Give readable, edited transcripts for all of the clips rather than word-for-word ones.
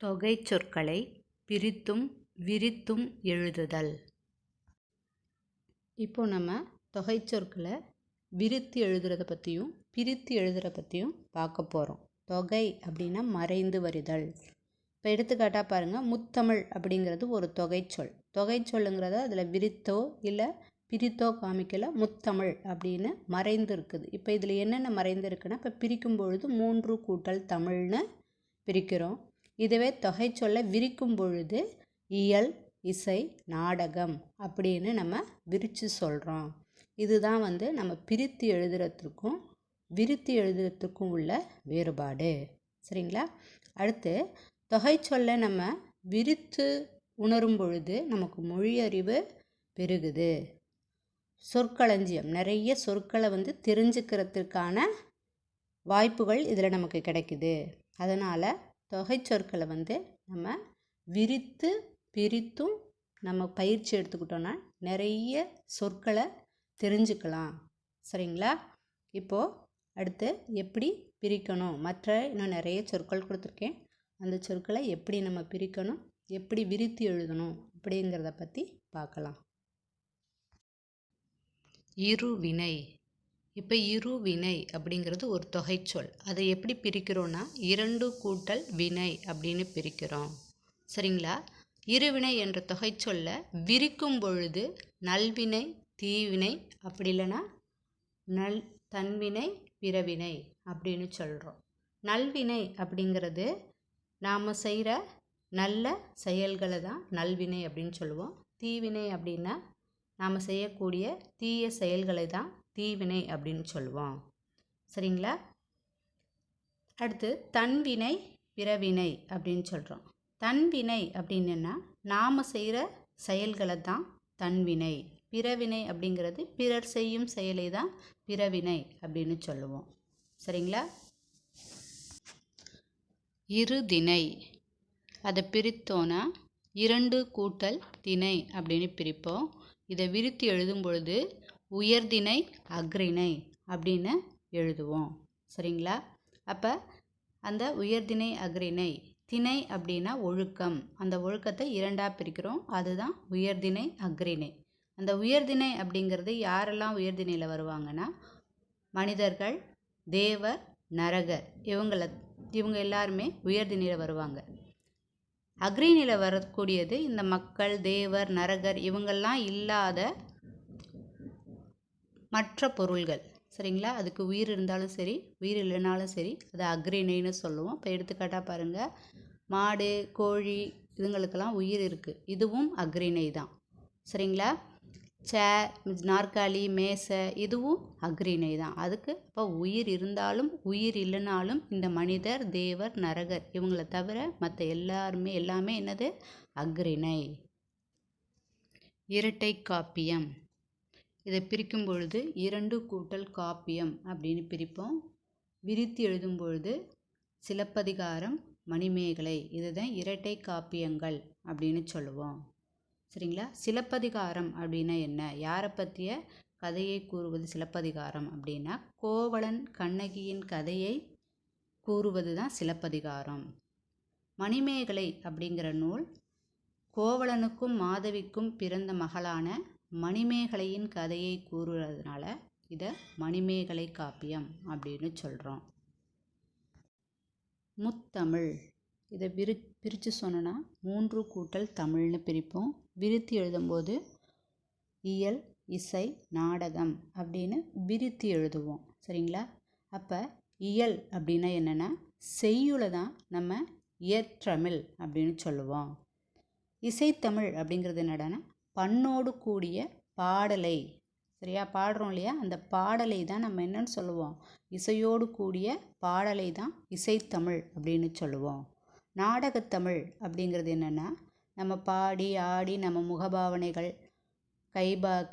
தொகை சொற்களை பிரித்தும் விரித்தும் எழுதுதல். இப்போ நம்ம தொகை சொற்களை விரித்து எழுதுறத பற்றியும் பிரித்து எழுதுறத பற்றியும் பார்க்க போகிறோம். தொகை அப்படின்னா மறைந்து வருதல். இப்போ எடுத்துக்காட்டாக பாருங்கள், முத்தமிழ் அப்படிங்கிறது ஒரு தொகை சொல். தொகை சொல்லுங்கிறத அதில் விரித்தோ இல்லை பிரித்தோ காமிக்கல, முத்தமிழ் அப்படின்னு மறைந்து இருக்குது. இப்போ இதில் என்னென்ன மறைந்து இருக்குன்னா, இப்போ பிரிக்கும் பொழுது 3 கூட்டல் தமிழ்னு பிரிக்கிறோம். இதுவே தொகை சொல்ல விரிக்கும் பொழுது இயல், இசை, நாடகம் அப்படின்னு நம்ம விரித்து சொல்கிறோம். இதுதான் நம்ம பிரித்து எழுதுறதுக்கும் விரித்து எழுதுறதுக்கும் உள்ள வேறுபாடு. சரிங்களா? அடுத்து தொகை சொல்ல நம்ம விரித்து உணரும் பொழுது நமக்கு மொழி அறிவு பெருகுது. சொற்களஞ்சியம், நிறைய சொற்களை தெரிஞ்சுக்கிறதுக்கான வாய்ப்புகள் இதில் நமக்கு கிடைக்குது. அதனால் தொகை சொற்களை நம்ம விரித்து பிரித்தும் நம்ம பயிற்சி எடுத்துக்கிட்டோன்னா நிறைய சொற்களை தெரிஞ்சுக்கலாம். சரிங்களா? இப்போது அடுத்து எப்படி பிரிக்கணும், மற்ற இன்னும் நிறைய சொற்கள் கொடுத்துருக்கேன். அந்த சொற்களை எப்படி நம்ம பிரிக்கணும், எப்படி விரித்து எழுதணும் அப்படிங்கிறத பற்றி பார்க்கலாம். இருவினை. இப்போ இருவினை அப்படிங்கிறது ஒரு தொகை சொல். அதை எப்படி பிரிக்கிறோன்னா 2 கூட்டல் வினை அப்படின்னு பிரிக்கிறோம். சரிங்களா? இருவினை என்ற தொகை சொல்ல விரிக்கும் பொழுது நல்வினை, தீவினை, அப்படி இல்லைன்னா தன்வினை, பிறவினை அப்படின்னு சொல்கிறோம். நல்வினை அப்படிங்கிறது நாம் செய்கிற நல்ல செயல்களை தான் நல்வினை அப்படின்னு சொல்லுவோம். தீவினை அப்படின்னா நாம் செய்யக்கூடிய தீய செயல்களை தான் தீவினை அப்படின்னு சொல்லுவோம். சரிங்களா? அடுத்து தன்வினை, பிறவினை அப்படின்னு சொல்கிறோம். தன்வினை அப்படின்னா நாம் செய்கிற செயல்களை தான் தன்வினை. பிறவினை அப்படிங்கிறது பிறர் செய்யும் செயலை தான் பிறவினை அப்படின்னு சொல்லுவோம். சரிங்களா? இருதிணை. அதை பிரித்தோன்னா 2 கூட்டல் திணை அப்படின்னு பிரிப்போம். இதை விரித்து எழுதும் பொழுது உயர்திணை, அஃறிணை அப்படின்னு எழுதுவோம். சரிங்களா? அப்போ அந்த உயர்திணை, அஃறிணை, திணை அப்படின்னா ஒழுக்கம். அந்த ஒழுக்கத்தை 2ஆக பிரிக்கிறோம். அதுதான் உயர்திணை, அஃறிணை. அந்த உயர்திணை அப்படிங்கிறது யாரெல்லாம் உயர்திணையில் வருவாங்கன்னா மனிதர்கள், தேவர், நரகர், இவங்க எல்லாருமே உயர்திணையில் வருவாங்க. அஃறிணையில் வரக்கூடியது இந்த மக்கள், தேவர், நரகர் இவங்கெல்லாம் இல்லாத மற்ற பொருள்கள். சரிங்களா? அதுக்கு உயிர் இருந்தாலும் சரி, உயிர் இல்லைனாலும் சரி, அது அஃறிணைன்னு சொல்லுவோம். இப்போ எடுத்துக்காட்டாக பாருங்கள், மாடு, கோழி இதுங்களுக்கெல்லாம் உயிர் இருக்குது. இதுவும் அஃறிணை தான். சரிங்களா? சேர், நாற்காலி, மேசை இதுவும் அஃறிணை தான். அதுக்கு இப்போ உயிர் இருந்தாலும் உயிர் இல்லைனாலும் இந்த மனிதர், தேவர், நரகர் இவங்களை தவிர மற்ற எல்லாமே என்னது? அஃறிணை. இரட்டை காப்பியம். இதை பிரிக்கும் பொழுது 2 கூட்டல் காப்பியம் அப்படின்னு பிரிப்போம். விரித்து எழுதும் பொழுது சிலப்பதிகாரம், மணிமேகலை இதுதான் இரட்டை காப்பியங்கள் அப்படின்னு சொல்லுவோம். சரிங்களா? சிலப்பதிகாரம் அப்படின்னா என்ன? யாரை பற்றிய கதையை கூறுவது சிலப்பதிகாரம் அப்படின்னா கோவலன் கண்ணகியின் கதையை கூறுவது தான் சிலப்பதிகாரம். மணிமேகலை அப்படிங்கிற நூல் கோவலனுக்கும் மாதவிக்கும் பிறந்த மகளான மணிமேகலையின் கதையை கூறுறதுனால இதை மணிமேகலை காப்பியம் அப்படின்னு சொல்கிறோம். முத்தமிழ். இதை பிரித்து சொன்னோன்னா 3 கூட்டல் தமிழ்னு பிரிப்போம். விரித்து எழுதும்போது இயல், இசை, நாடகம் அப்படின்னு விரித்து எழுதுவோம். சரிங்களா? அப்போ இயல் அப்படின்னா என்னென்னா செய்யுளை தான் நம்ம இயற்றமிழ் அப்படின்னு சொல்லுவோம். இசைத்தமிழ் அப்படிங்கிறது என்னடான்னா பண்ணோடு கூடிய பாடலை. சரியா? பாடுறோம் இல்லையா? அந்த பாடலை தான் நம்ம என்னன்னு சொல்லுவோம்? இசையோடு கூடிய பாடலை தான் இசைத்தமிழ் அப்படின்னு சொல்லுவோம். நாடகத்தமிழ் அப்படிங்கிறது என்னென்னா நம்ம பாடி ஆடி நம்ம முகபாவனைகள்,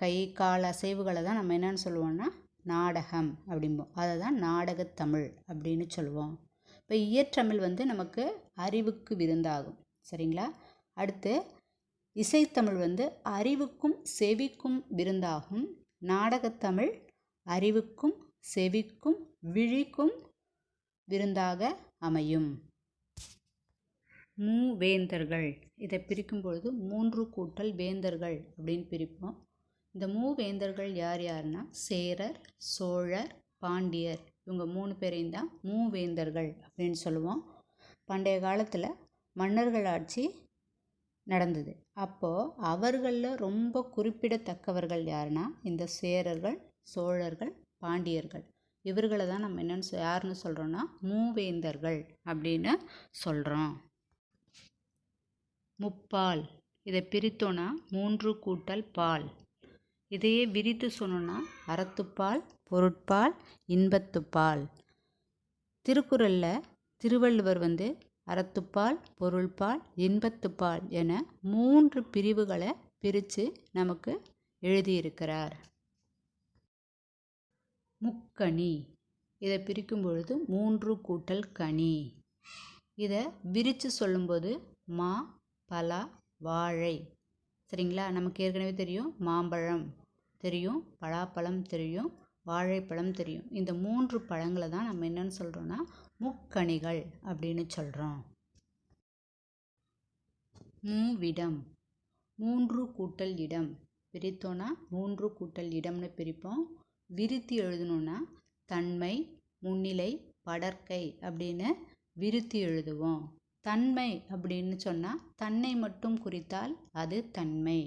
கை கால் அசைவுகளை தான் நம்ம என்னன்னு சொல்லுவோம்னா நாடகம் அப்படிம்போம். அதை தான் நாடகத்தமிழ் அப்படின்னு சொல்லுவோம். இப்போ இயற்றமிழ் நமக்கு அறிவுக்கு விருந்தாகும். சரிங்களா? அடுத்து இசைத்தமிழ் அறிவுக்கும் செவிக்கும் விருந்தாகும். நாடகத்தமிழ் அறிவுக்கும் செவிக்கும் விழிக்கும் விருந்தாக அமையும். மூவேந்தர்கள். இதை பிரிக்கும் பொழுது 3 கூட்டல் வேந்தர்கள் அப்படின்னு பிரிப்போம். இந்த மூவேந்தர்கள் யார் யாருன்னா சேரர், சோழர், பாண்டியர். இவங்க 3 பேரையும் தான் மூவேந்தர்கள் அப்படின்னு சொல்லுவோம். பண்டைய காலத்தில் மன்னர்கள் ஆட்சி நடந்தது. அப்போது அவர்களில் ரொம்ப குறிப்பிடத்தக்கவர்கள் யாருன்னா இந்த சேரர்கள், சோழர்கள், பாண்டியர்கள். இவர்களை தான் நம்ம யாருன்னு சொல்கிறோன்னா மூவேந்தர்கள் அப்படின்னு சொல்கிறோம். முப்பால். இதை பிரித்தோன்னா 3 கூட்டல் பால். இதையே விரித்து சொன்னோன்னா அறத்துப்பால், பொருட்பால், இன்பத்துப்பால். திருக்குறளில் திருவள்ளுவர் அறத்துப்பால், பொருள்பால், இன்பத்துப்பால் என 3 பிரிவுகளை பிரித்து நமக்கு எழுதியிருக்கிறார். முக்கணி. இதை பிரிக்கும் பொழுது 3 கூட்டல் கனி. இதை விரித்து சொல்லும்போது மா, பலா, வாழை. சரிங்களா? நமக்கு ஏற்கனவே தெரியும் மாம்பழம் தெரியும், பலாப்பழம் தெரியும், வாழைப்பழம் தெரியும். இந்த 3 பழங்களை தான் நம்ம என்னன்னு சொல்கிறோன்னா முக்கணிகள் அப்படின்னு சொல்கிறோம். மூவிடம். 3 கூட்டல் இடம். பிரித்தோன்னா 3 கூட்டல் இடம்னு பிரிப்போம். விருத்தி எழுதணுன்னா தன்மை, முன்னிலை, படர்க்கை அப்படின்னு விருத்தி எழுதுவோம். தன்மை அப்படின்னு சொன்னால் தன்னை மட்டும் குறித்தால் அது தன்மை.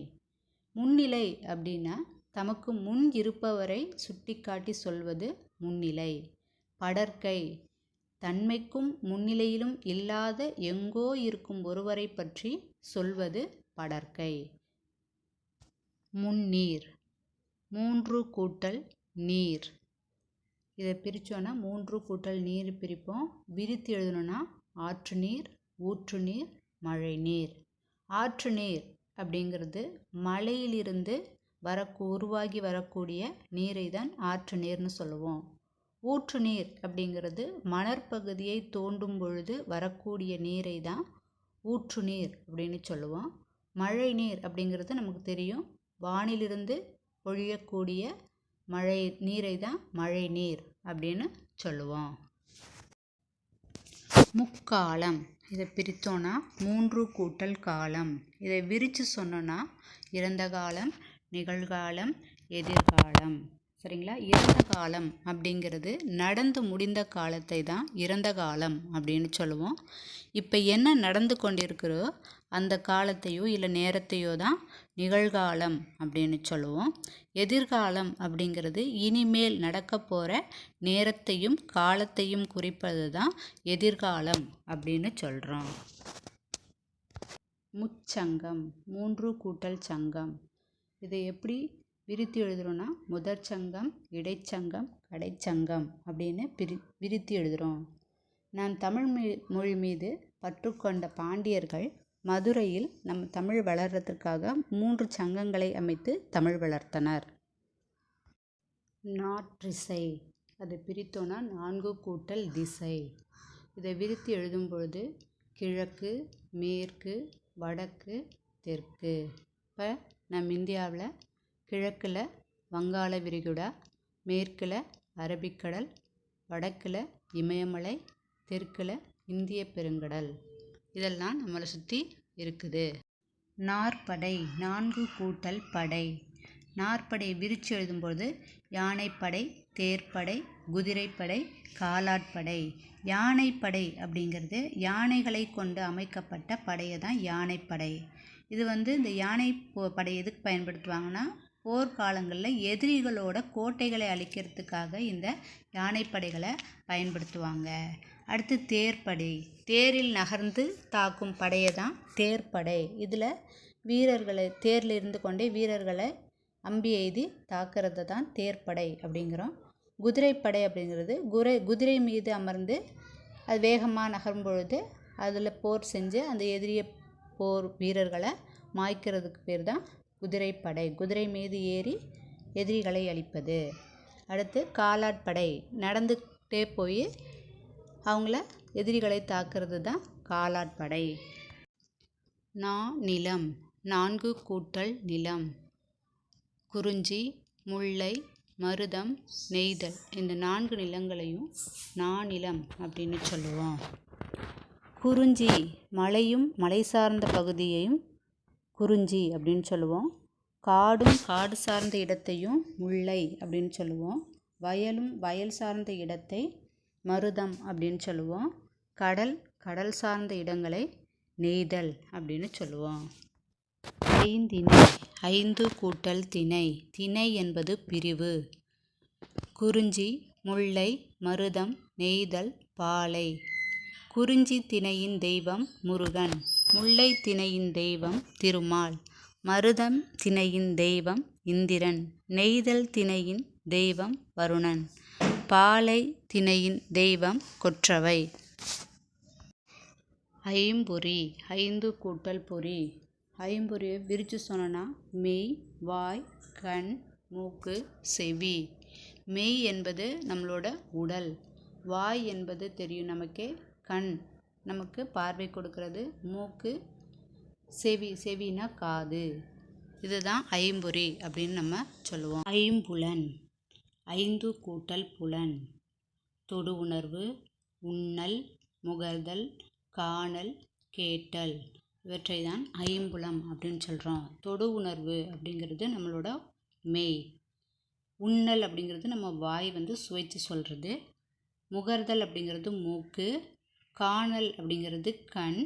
முன்னிலை அப்படின்னா தமக்கு முன் இருப்பவரை சுட்டிக்காட்டி சொல்வது முன்னிலை. படர்க்கை தன்மைக்கும் முன்னிலையிலும் இல்லாத எங்கோ இருக்கும் ஒருவரை பற்றி சொல்வது படர்க்கை. முன்னீர். 3 கூட்டல் நீர். இதை பிரித்தோன்னா 3 கூட்டல் நீர் பிரிப்போம். விரித்து எழுதணுன்னா ஆற்று நீர், ஊற்று நீர், மழை நீர். ஆற்று நீர் அப்படிங்கிறது மலையிலிருந்து உருவாகி வரக்கூடிய நீரை தான் ஆற்று நீர்னு சொல்லுவோம். ஊற்று நீர் அப்படிங்கிறது மணற்பகுதியை தோண்டும் பொழுது வரக்கூடிய நீரை தான் ஊற்று நீர் அப்படின்னு சொல்லுவோம். மழை நீர் அப்படிங்கிறது நமக்கு தெரியும், வானிலிருந்து பொழியக்கூடிய மழை நீரை தான் மழை நீர் அப்படின்னு சொல்லுவோம். முக்காலம். இதை பிரித்தோன்னா 3 கூட்டல் காலம். இதை விரித்து சொன்னோன்னா இறந்த காலம், நிகழ்காலம், எதிர்காலம். சரிங்களா? இறந்த காலம் அப்படிங்கிறது நடந்து முடிந்த காலத்தை தான் இறந்த காலம் அப்படின்னு சொல்லுவோம். இப்போ என்ன நடந்து கொண்டிருக்கிறோ அந்த காலத்தையோ இல்லை நேரத்தையோ தான் நிகழ்காலம் அப்படின்னு சொல்லுவோம். எதிர்காலம் அப்படிங்கிறது இனிமேல் நடக்க போகிற நேரத்தையும் காலத்தையும் குறிப்பது தான் எதிர்காலம் அப்படின்னு சொல்கிறோம். முச்சங்கம். 3 கூட்டல் சங்கம். இதை எப்படி விரித்து எழுதுகிறோன்னா முதற் சங்கம், இடைச்சங்கம், கடைச்சங்கம் அப்படின்னு விரித்து எழுதுகிறோம். நான் தமிழ் மொழி மீது பற்றுக்கொண்ட பாண்டியர்கள் மதுரையில் நம்ம தமிழ் வளர்கிறதுக்காக 3 சங்கங்களை அமைத்து தமிழ் வளர்த்தனர். நாற்றிசை. அதை பிரித்தோன்னா 4 கூட்டல் திசை. இதை விரித்து எழுதும் பொழுது கிழக்கு, மேற்கு, வடக்கு, தெற்கு. இப்போ நம்ம இந்தியாவில் கிழக்கில் வங்காள விரிகுடா, மேற்கில் அரபிக்கடல், வடக்கில் இமயமலை, தெற்கில் இந்திய பெருங்கடல். இதெல்லாம் நம்மளை சுற்றி இருக்குது. நாற்படை. 4 கூட்டல் படை. நாற்படை விரித்து எழுதும்போது யானைப்படை, தேர்ப்படை, குதிரைப்படை, காலாட்படை. யானைப்படை அப்படிங்கிறது யானைகளை கொண்டு அமைக்கப்பட்ட படையை தான் யானைப்படை. இது இந்த யானை படை எதுக்கு பயன்படுத்துவாங்கன்னா போர்க்காலங்களில் எதிரிகளோட கோட்டைகளை அழிக்கிறதுக்காக இந்த யானைப்படைகளை பயன்படுத்துவாங்க. அடுத்து தேர்ப்படை. தேரில் நகர்ந்து தாக்கும் படையை தான் தேர்ப்படை. இதில் வீரர்களை தேரில் இருந்து கொண்டே வீரர்களை அம்பி எய்தி தாக்குறது தான் தேர்ப்படை அப்படிங்கிறோம். குதிரைப்படை அப்படிங்கிறது குதிரை மீது அமர்ந்து அது வேகமாக நகரும் பொழுது அதில் போர் செஞ்சு அந்த எதிரிய போர் வீரர்களை மாய்க்கிறதுக்கு பேர் தான் குதிரைப்படை. குதிரை மீது ஏறி எதிரிகளை அழிப்பது. அடுத்து காலாட்படை. நடந்துகிட்டே போய் அவங்கள எதிரிகளை தாக்குறது தான் காலாட்படை. நிலம். 4 கூட்டல் நிலம். குறிஞ்சி, முல்லை, மருதம், நெய்தல் இந்த 4 நிலங்களையும் நானிலம் அப்படின்னு சொல்லுவோம். குறிஞ்சி மலையும் மலை சார்ந்த பகுதியையும் குறிஞ்சி அப்படின்னு சொல்லுவோம். காடும் காடு சார்ந்த இடத்தையும் முல்லை அப்படின்னு சொல்லுவோம். வயலும் வயல் சார்ந்த இடத்தை மருதம் அப்படின்னு சொல்லுவோம். கடல் கடல் சார்ந்த இடங்களை நெய்தல் அப்படின்னு சொல்லுவோம். ஐந்திணை 5 கூட்டல் திணை. திணை என்பது பிரிவு. குறிஞ்சி, முல்லை, மருதம், நெய்தல், பாலை. குறிஞ்சி திணையின் தெய்வம் முருகன். முல்லை திணையின் தெய்வம் திருமால். மருதம் திணையின் தெய்வம் இந்திரன். நெய்தல் திணையின் தெய்வம் வருணன். பாலை திணையின் தெய்வம் கொற்றவை. ஐம்பொறி 5 கூட்டல் பொறி. ஐம்பொறியை விரித்து சொன்னோன்னா மெய், வாய், கண், மூக்கு, செவி. மெய் என்பது நம்மளோட உடல். வாய் என்பது தெரியும் நமக்கே, கண் நமக்கு பார்வை கொடுக்கிறது. மூக்கு, செவி செவினா காது. இதுதான் ஐம்பொறி அப்படின்னு நம்ம சொல்லுவோம். ஐம்புலன் 5 கூட்டல் புலன். தொடு உணர்வு, உண்ணல், முகர்தல், காணல், கேட்டல் இவற்றை தான் ஐம்புலம் அப்படின்னு சொல்கிறோம். தொடு உணர்வு அப்படிங்கிறது நம்மளோட மெய். உண்ணல் அப்படிங்கிறது நம்ம வாய் சுவைச்சு சொல்கிறது. முகர்தல் அப்படிங்கிறது மூக்கு. காணல் அப்படிங்கிறது கண்.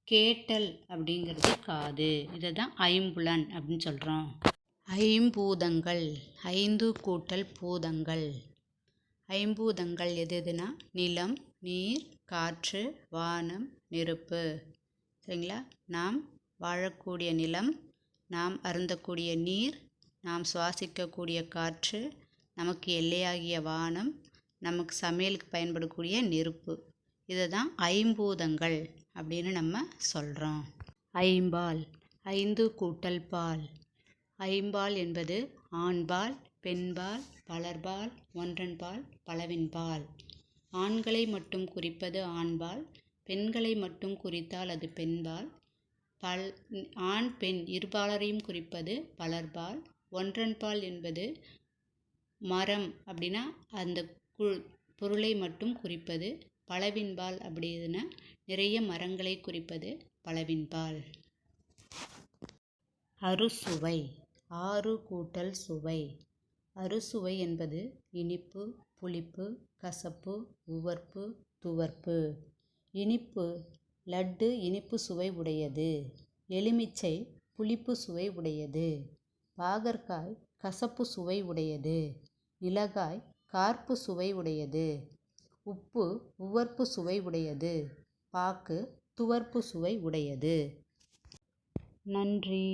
கேட்டல் அப்படிங்கிறது காது. இதை தான் ஐம்புலன் அப்படின்னு சொல்கிறோம். ஐம்பூதங்கள் 5 கூட்டல் பூதங்கள். ஐம்பூதங்கள் எதுனா நிலம், நீர், காற்று, வானம், நெருப்பு. சரிங்களா? நாம் வாழக்கூடிய நிலம், நாம் அருந்தக்கூடிய நீர், நாம் சுவாசிக்கக்கூடிய காற்று, நமக்கு எல்லையாகிய வானம், நமக்கு சமையலுக்கு பயன்படக்கூடிய நெருப்பு. இதை தான் ஐம்பூதங்கள் அப்படின்னு நம்ம சொல்கிறோம். ஐம்பால் 5 கூட்டல் பால். ஐம்பால் என்பது ஆண்பால், பெண்பால், பலர்பால், ஒன்றன்பால், பலவின்பால். ஆண்களை மட்டும் குறிப்பது ஆண்பால். பெண்களை மட்டும் குறித்தால் அது பெண்பால். ஆண் பெண் இருபாலரையும் குறிப்பது பலர்பால். ஒன்றன்பால் என்பது மரம் அப்படின்னா அந்த பொருளை மட்டும் குறிப்பது. பலவின்பால் அப்படின்னா நிறைய மரங்களை குறிப்பது பலவின்பால். அறுசுவை 6 கூட்டல் சுவை. அறுசுவை என்பது இனிப்பு, புளிப்பு, கசப்பு, உவர்ப்பு, துவர்ப்பு. இனிப்பு லட்டு இனிப்பு சுவை உடையது. எலுமிச்சை புளிப்பு சுவை உடையது. பாகற்காய் கசப்பு சுவை உடையது. மிளகாய் கார்ப்பு சுவை உடையது. உப்பு உவர்ப்பு சுவை உடையது. பாக்கு துவர்ப்பு சுவை உடையது. நன்றி.